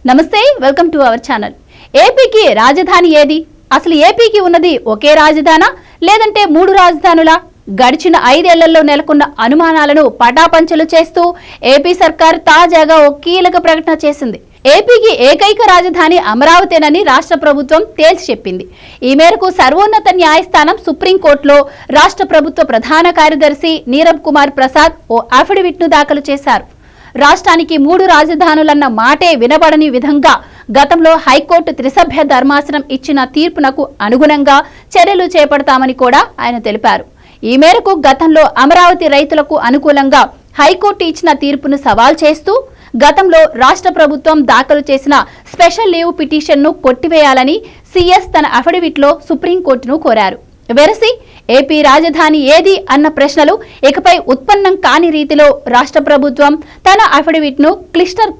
నమస్తే, welcome to our channel. ఏపీకి రాజధాని ఏది? అసలు ఏపీకి ఉన్నది ఒకే రాజధానా లేదంటే 3 రాజధానులా? గడిచిన 5 ఏళ్లలో నెలకొన్న అనుమానాలను పటాపంచలు చేస్తూ ఏపీ సర్కార్ తాజాగా ఒక కీలక ప్రకటన చేసింది. ఏపీకి ఏకైక రాజధాని అమరావతేనని రాష్ట్ర ప్రభుత్వం తేల్చి చెప్పింది. ఈ మేరకు సర్వోన్నత న్యాయస్థానం సుప్రీంకోర్టులో రాష్ట్ర ప్రభుత్వ ప్రధాన కార్యదర్శి నీరబ్ కుమార్ ప్రసాద్ ఓ అఫిడవిట్ను దాఖలు చేశారు. రాష్ట్రానికి 3 రాజధానులన్న మాటే వినబడని విధంగా గతంలో హైకోర్టు త్రిసభ్య ధర్మాసనం ఇచ్చిన తీర్పునకు అనుగుణంగా చర్యలు చేపడతామని కూడా ఆయన తెలిపారు. ఈ మేరకు గతంలో అమరావతి రైతులకు అనుకూలంగా హైకోర్టు ఇచ్చిన తీర్పును సవాల్ చేస్తూ గతంలో రాష్ట్ర ప్రభుత్వం దాఖలు చేసిన స్పెషల్ లీవ్ పిటిషన్ను కొట్టివేయాలని సీఎస్ తన అఫిడవిట్లో సుప్రీంకోర్టును కోరారు. వెరసి ఏపీ రాజధాని ఏది అన్న ప్రశ్నలు ఇకపై ఉత్పన్నం కాని రీతిలో రాష్ట్ర ప్రభుత్వం తన అఫిడవిట్ను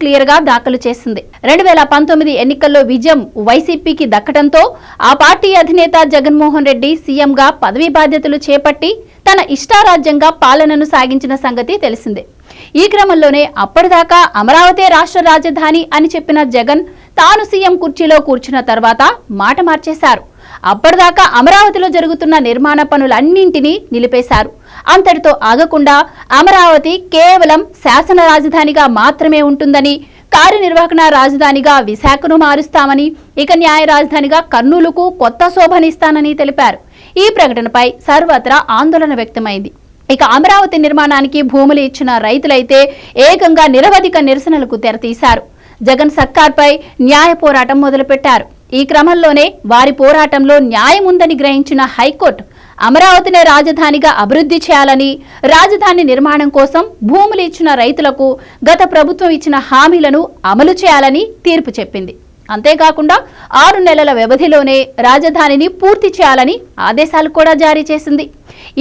క్లియర్ గా దాఖలు చేసింది. 2019 ఎన్నికల్లో విజయం వైసీపీకి దక్కడంతో ఆ పార్టీ అధినేత జగన్మోహన్ రెడ్డి సీఎంగా పదవీ బాధ్యతలు చేపట్టి తన ఇష్టారాజ్యంగా పాలనను సాగించిన సంగతి తెలిసిందే. ఈ క్రమంలోనే అప్పటిదాకా అమరావతి రాష్ట్ర రాజధాని అని చెప్పిన జగన్ తాను సీఎం కుర్చీలో కూర్చున్న తర్వాత మాట మార్చేశారు. అప్పటిదాకా అమరావతిలో జరుగుతున్న నిర్మాణ పనులన్నింటినీ నిలిపేశారు. అంతటితో ఆగకుండా అమరావతి కేవలం శాసన రాజధానిగా మాత్రమే ఉంటుందని, కార్యనిర్వహణ రాజధానిగా విశాఖను మారుస్తామని, ఇక న్యాయ రాజధానిగా కర్నూలుకు కొత్త శోభనిస్తానని తెలిపారు. ఈ ప్రకటనపై సర్వత్రా ఆందోళన వ్యక్తమైంది. ఇక అమరావతి నిర్మాణానికి భూములు ఇచ్చిన రైతులైతే ఏకంగా నిరవధిక నిరసనలకు తెరతీశారు. జగన్ సర్కార్పై న్యాయ పోరాటం మొదలుపెట్టారు. ఈ క్రమంలోనే వారి పోరాటంలో న్యాయం ఉందని గ్రహించిన హైకోర్టు అమరావతిని రాజధానిగా అభివృద్ధి చేయాలని, రాజధాని నిర్మాణం కోసం భూములు ఇచ్చిన రైతులకు గత ప్రభుత్వం ఇచ్చిన హామీలను అమలు చేయాలని తీర్పు చెప్పింది. అంతేకాకుండా 6 నెలల వ్యవధిలోనే రాజధానిని పూర్తి చేయాలని ఆదేశాలు కూడా జారీ చేసింది.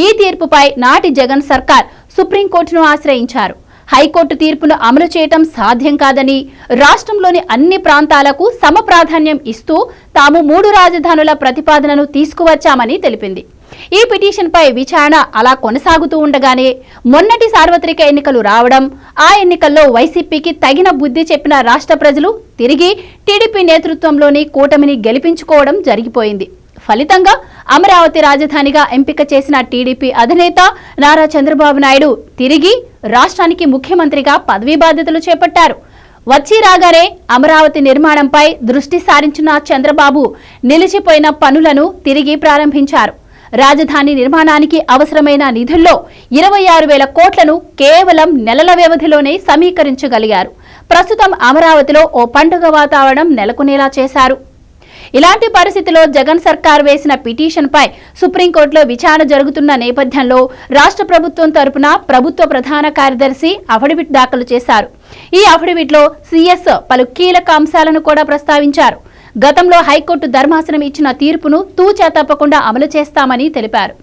ఈ తీర్పుపై నాటి జగన్ సర్కార్ సుప్రీంకోర్టును ఆశ్రయించారు. హైకోర్టు తీర్పును అమలు చేయటం సాధ్యం కాదని, రాష్ట్రంలోని అన్ని ప్రాంతాలకు సమ ప్రాధాన్యం ఇస్తూ తాము 3 రాజధానుల ప్రతిపాదనను తీసుకువచ్చామని తెలిపింది. ఈ పిటిషన్పై విచారణ అలా కొనసాగుతూ ఉండగానే మొన్నటి సార్వత్రిక ఎన్నికలు రావడం, ఆ ఎన్నికల్లో వైసీపీకి తగిన బుద్ధి చెప్పిన రాష్ట్ర ప్రజలు తిరిగి టీడీపీ నేతృత్వంలోని కూటమిని గెలిపించుకోవడం జరిగిపోయింది. ఫలితంగా అమరావతి రాజధానిగా ఎంపిక చేసిన టీడీపీ అధినేత నారా చంద్రబాబు నాయుడు తిరిగి రాష్ట్రానికి ముఖ్యమంత్రిగా పదవీ బాధ్యతలు చేపట్టారు. వచ్చి రాగానే అమరావతి నిర్మాణంపై దృష్టి సారించిన చంద్రబాబు నిలిచిపోయిన పనులను తిరిగి ప్రారంభించారు. రాజధాని నిర్మాణానికి అవసరమైన నిధుల్లో 26,000 కోట్లను కేవలం నెలల వ్యవధిలోనే సమీకరించగలిగారు. ప్రస్తుతం అమరావతిలో ఓ పండుగ వాతావరణం నెలకొనేలా చేశారు. ఇలాంటి పరిస్థితిలో జగన్ సర్కార్ వేసిన పిటిషన్పై సుప్రీంకోర్టులో విచారణ జరుగుతున్న నేపథ్యంలో రాష్ట్ర ప్రభుత్వం తరపున ప్రభుత్వ ప్రధాన కార్యదర్శి అఫిడవిట్ దాఖలు చేశారు. ఈ అఫిడవిట్లో సీఎస్ పలు కీలక అంశాలను కూడా ప్రస్తావించారు. గతంలో హైకోర్టు ధర్మాసనం ఇచ్చిన తీర్పును తూచా తప్పకుండా అమలు చేస్తామని తెలిపారు.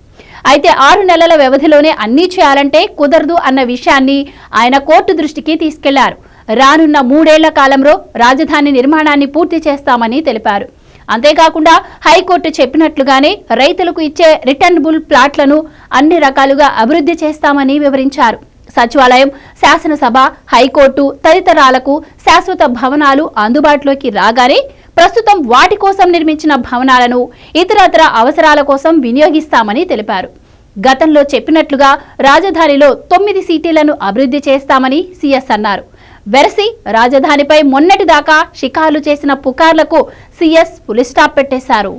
అయితే 6 నెలల వ్యవధిలోనే అన్నీ చేయాలంటే కుదరదు అన్న విషయాన్ని ఆయన కోర్టు దృష్టికి తీసుకెళ్లారు. రానున్న 3 ఏళ్ల కాలంలో రాజధాని నిర్మాణాన్ని పూర్తి చేస్తామని తెలిపారు. అంతేకాకుండా హైకోర్టు చెప్పినట్లుగానే రైతులకు ఇచ్చే రిటర్నబుల్ ప్లాట్లను అన్ని రకాలుగా అభివృద్ధి చేస్తామని వివరించారు. సచివాలయం, శాసనసభ, హైకోర్టు తదితరాలకు శాశ్వత భవనాలు అందుబాటులోకి రాగానే ప్రస్తుతం వాటి కోసం నిర్మించిన భవనాలను ఇతరత్ర అవసరాల కోసం వినియోగిస్తామని తెలిపారు. గతంలో చెప్పినట్లుగా రాజధానిలో 9 సిటీలను అభివృద్ధి చేస్తామని సీఎస్ అన్నారు. వెరసి రాజధానిపై మొన్నటిదాకా షికార్లు చేసిన పుకార్లకు సీఎస్ ఫుల్ స్టాప్ పెట్టేశారు.